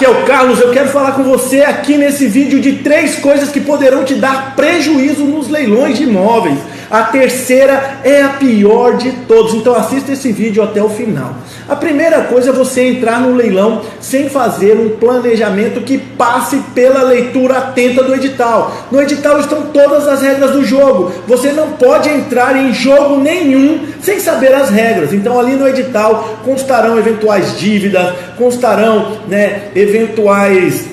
Aqui é o Carlos, eu quero falar com você aqui nesse vídeo de 3 coisas que poderão te dar prejuízo nos leilões de imóveis. A terceira é a pior de todos, então assista esse vídeo até o final. A primeira coisa é você entrar no leilão sem fazer um planejamento que passe pela leitura atenta do edital. No edital estão todas as regras do jogo. Você não pode entrar em jogo nenhum sem saber as regras. Então ali no edital constarão eventuais dívidas, constarão eventuais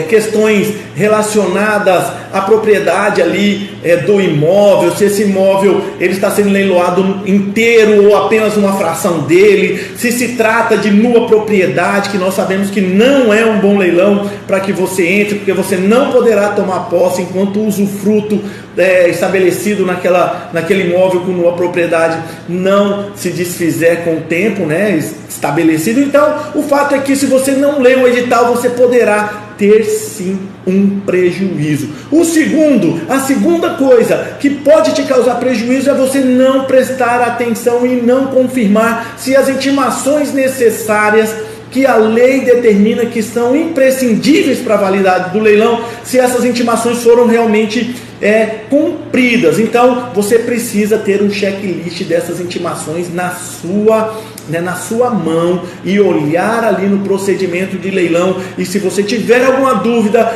questões relacionadas à propriedade ali do imóvel, se esse imóvel ele está sendo leiloado inteiro ou apenas uma fração dele, se trata de nua propriedade, que nós sabemos que não é um bom leilão para que você entre, porque você não poderá tomar posse enquanto o usufruto estabelecido naquele imóvel com nua propriedade não se desfizer com o tempo estabelecido. Então o fato é que se você não lê o edital, você poderá ter sim um prejuízo. A segunda coisa que pode te causar prejuízo é você não prestar atenção e não confirmar se as intimações necessárias que a lei determina que são imprescindíveis para a validade do leilão, se essas intimações foram realmente cumpridas. Então você precisa ter um checklist dessas intimações na sua mão e olhar ali no procedimento de leilão, e se você tiver alguma dúvida,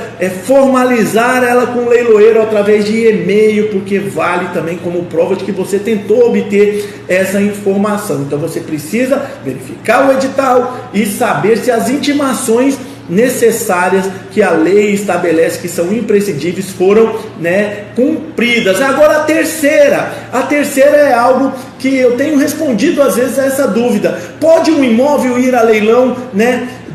formalizar ela com o leiloeiro através de e-mail, porque vale também como prova de que você tentou obter essa informação. Então você precisa verificar o edital e saber se as intimações necessárias que a lei estabelece que são imprescindíveis foram cumpridas. Agora a terceira é algo que eu tenho respondido às vezes a essa dúvida: pode um imóvel ir a leilão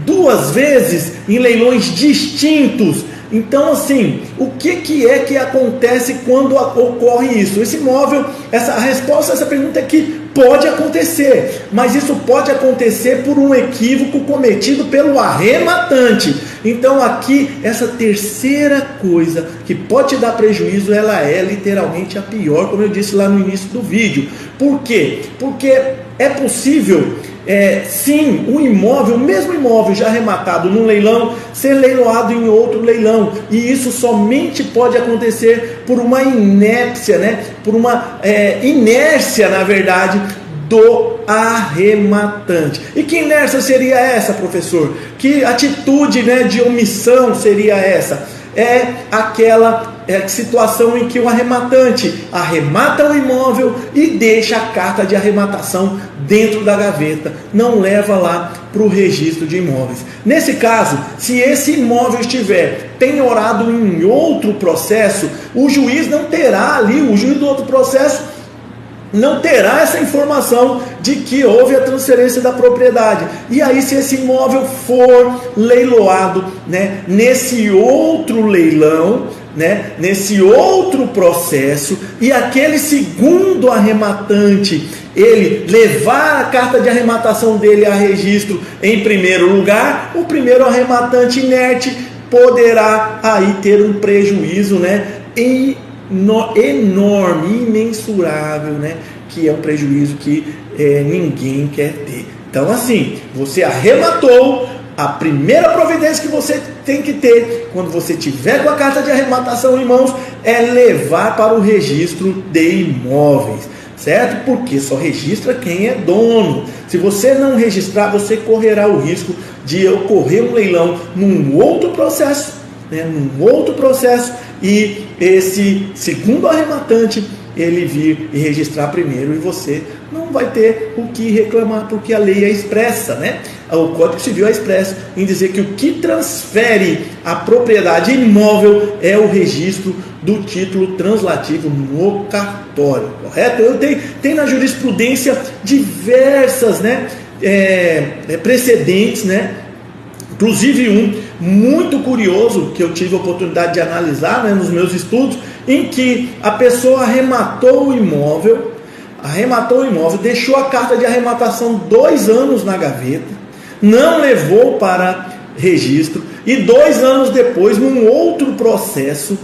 2 vezes em leilões distintos? Então assim, o que é que acontece quando ocorre isso? Esse imóvel, a resposta a essa pergunta é que pode acontecer, mas isso pode acontecer por um equívoco cometido pelo arrematante. Então aqui, essa terceira coisa que pode te dar prejuízo, ela é literalmente a pior, como eu disse lá no início do vídeo. Por quê? Porque é possível sim, o mesmo imóvel já arrematado num leilão, ser leiloado em outro leilão, e isso somente pode acontecer por uma inépcia, por uma inércia, na verdade, do arrematante. E que inércia seria essa, professor? Que atitude de omissão seria essa? É aquela situação em que o arrematante arremata o imóvel e deixa a carta de arrematação dentro da gaveta, não leva lá para o registro de imóveis. Nesse caso, se esse imóvel estiver penhorado em outro processo, o juiz do outro processo não terá essa informação de que houve a transferência da propriedade. E aí, se esse imóvel for leiloado nesse outro leilão, nesse outro processo, e aquele segundo arrematante ele levar a carta de arrematação dele a registro em primeiro lugar, o primeiro arrematante inerte poderá aí ter um prejuízo enorme, imensurável, que é um prejuízo que ninguém quer ter. Então assim, você arrematou, a primeira providência que você tem que ter quando você tiver com a carta de arrematação em mãos é levar para o registro de imóveis, certo? Porque só registra quem é dono. Se você não registrar, você correrá o risco de ocorrer um leilão num outro processo, e esse segundo arrematante ele vir e registrar primeiro, e você não vai ter o que reclamar, porque a lei é expressa, o Código Civil é expresso em dizer que o que transfere a propriedade imóvel é o registro do título translativo no cartório, correto? Tem na jurisprudência diversas precedentes, inclusive um muito curioso que eu tive a oportunidade de analisar nos meus estudos, em que a pessoa arrematou o imóvel, deixou a carta de arrematação 2 anos na gaveta, não levou para registro, e 2 anos depois, num outro processo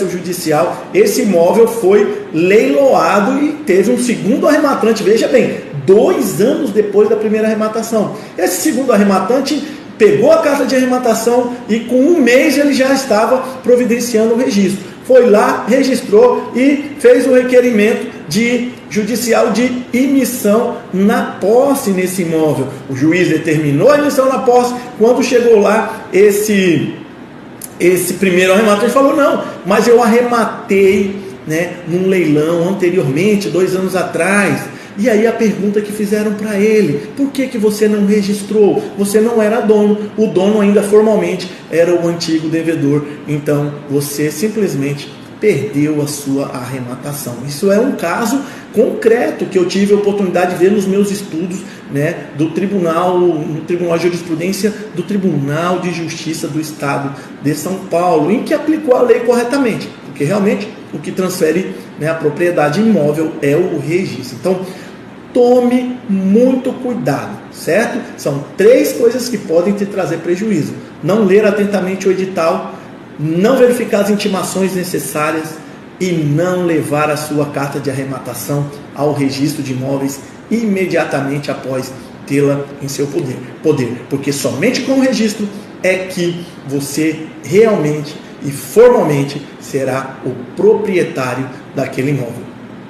judicial, esse imóvel foi leiloado e teve um segundo arrematante. Veja bem, 2 anos depois da primeira arrematação. Esse segundo arrematante pegou a carta de arrematação e com 1 mês ele já estava providenciando o registro. Foi lá, registrou e fez o requerimento judicial de emissão na posse nesse imóvel. O juiz determinou a emissão na posse. Quando chegou lá, esse primeiro arrematante, ele falou: não, mas eu arrematei, né, num leilão anteriormente, 2 anos atrás. E aí a pergunta que fizeram para ele: por que você não registrou? Você não era dono, o dono ainda formalmente era o antigo devedor, então você simplesmente perdeu a sua arrematação. Isso é um caso concreto que eu tive a oportunidade de ver nos meus estudos, né, no Tribunal de Jurisprudência do Tribunal de Justiça do Estado de São Paulo, em que aplicou a lei corretamente, porque realmente o que transfere, né, a propriedade imóvel é o registro. Então, tome muito cuidado, certo? São 3 coisas que podem te trazer prejuízo: não ler atentamente o edital, não verificar as intimações necessárias e não levar a sua carta de arrematação ao registro de imóveis imediatamente após tê-la em seu poder. Porque somente com o registro é que você realmente e formalmente será o proprietário daquele imóvel.